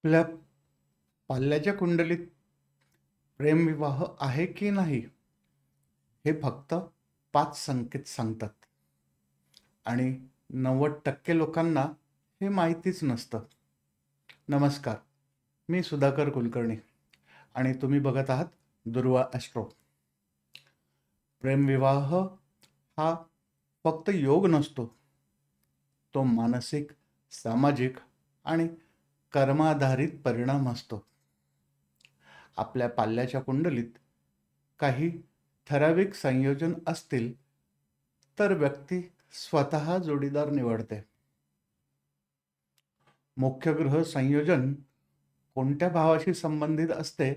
आपल्या पाल्याच्या कुंडलीत प्रेमविवाह आहे की नाही हे फक्त 5 संकेत सांगतात आणि 90% लोकांना हे माहितीच नसतं. नमस्कार, मी सुधाकर कुलकर्णी आणि तुम्ही बघत आहात दुर्वा ॲस्ट्रो. प्रेमविवाह हा फक्त योग नसतो, तो मानसिक, सामाजिक आणि कर्माधारित परिणाम असतो. आपल्या पाल्याच्या कुंडलीत काही ठराविक संयोजन असतील तर व्यक्ती स्वतः जोडीदार निवडते. मुख्य ग्रह संयोजन कोणत्या भावाशी संबंधित असते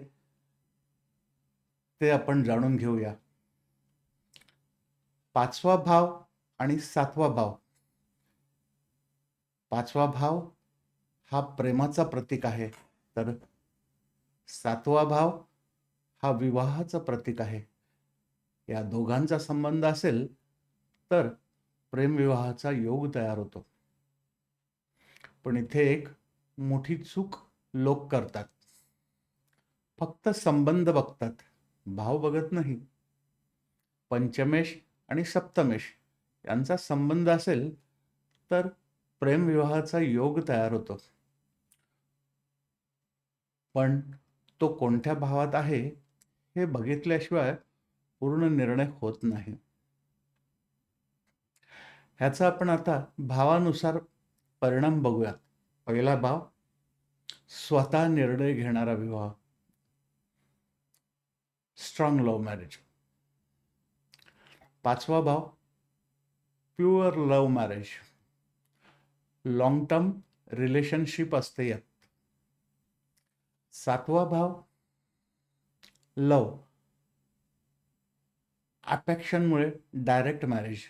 ते आपण जाणून घेऊया. 5वा भाव आणि 7वा भाव. 5वा भाव हा प्रेमाचा प्रतीक आहे, तर 7वा भाव हा विवाहाचं प्रतीक आहे. या दोघांचा संबंध असेल तर प्रेमविवाहाचा योग तयार होतो. पण इथे एक मोठी चूक लोक करतात. फक्त संबंध बघतात, भाव बघत नाही. पंचमेश आणि सप्तमेश यांचा संबंध असेल तर प्रेमविवाहाचा योग तयार होतो. पण तो कोणत्या भावात आहे हे बघितल्याशिवाय पूर्ण निर्णय होत नाही. ह्याचा आपण आता भावानुसार परिणाम बघूयात. पहिला भाव स्वतः निर्णय घेणारा विवाह, स्ट्रॉंग लव्ह मॅरेज. 5वा भाव pure love marriage, long term relationship असते यात. 7वा भाव लव्ह, अफेक्शनमुळे डायरेक्ट मॅरेज,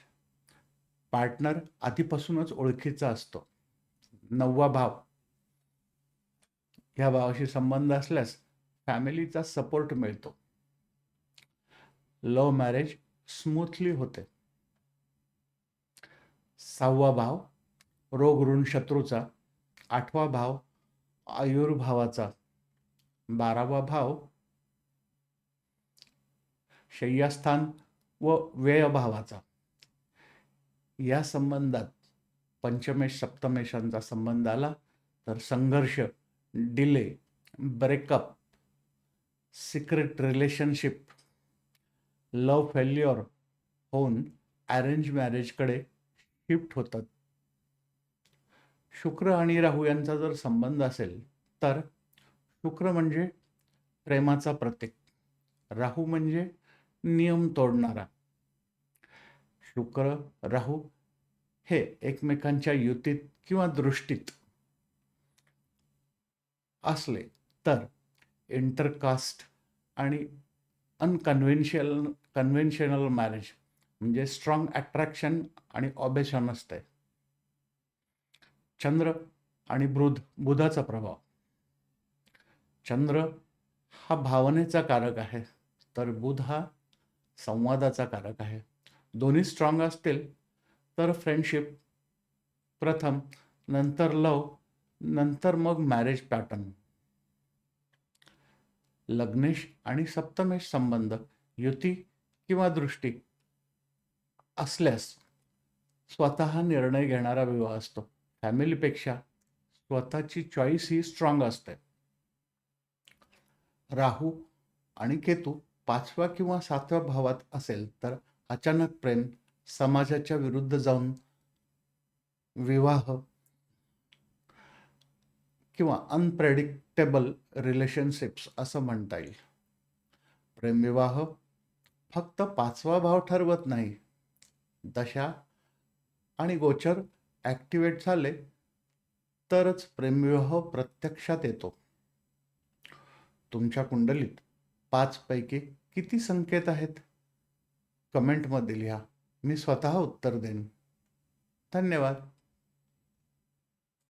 पार्टनर आधीपासूनच ओळखीचा असतो. 9वा भाव, ह्या भावाशी संबंध असल्यास फॅमिलीचा सपोर्ट मिळतो. लव्ह मॅरेज स्मूथली होते. 6वा भाव रोग ऋण शत्रूचा, 8वा भाव आयुर्भावाचा, 12वा भाव शय्यास्थान व व्ययभावाचा. या संबंधात पंचमेश सप्तमेशांचा संबंध आला तर संघर्ष, delay, breakup, secret relationship, love failure होऊन अरेंज मॅरेजकडे शिफ्ट होतात. शुक्र आणि राहू यांचा जर संबंध असेल तर शुक्र म्हणजे प्रेमाचा प्रतीक, राहू म्हणजे नियम तोडणारा. शुक्र राहू हे एकमेकांच्या युतीत किंवा दृष्टीत असले तर इंटरकास्ट आणि कन्व्हेन्शनल मॅरेज म्हणजे स्ट्रॉंग अट्रॅक्शन आणि ऑबेशन असते. चंद्र आणि बुधाचा प्रभाव. चंद्र हा भावनेचा कारक आहे, तर बुध हा संवादाचा कारक आहे. दोन्ही स्ट्रॉंग असतील तर फ्रेंडशिप प्रथम, नंतर लव, नंतर मग मॅरेज पॅटर्न. लग्नेश आणि सप्तमेश संबंध, युती किंवा दृष्टी असल्यास स्वतः निर्णय घेणारा विवाह असतो. फॅमिलीपेक्षा स्वतःची चॉईस ही स्ट्रॉंग असते. राहू आणि केतू 5व्या किंवा 7व्या भावात असेल तर अचानक प्रेम, समाजाच्या विरुद्ध जाऊन विवाह किंवा अनप्रेडिक्टेबल रिलेशनशिप्स असं म्हणता येईल. प्रेमविवाह फक्त 5वा भाव ठरवत नाही, दशा आणि गोचर ॲक्टिवेट झाले तरच प्रेमविवाह प्रत्यक्षात येतो. तुमच्या कुंडलीत 5 पैकी किती संकेत आहेत? कमेंटमध्ये लिहा, मी स्वतः उत्तर देईन. धन्यवाद.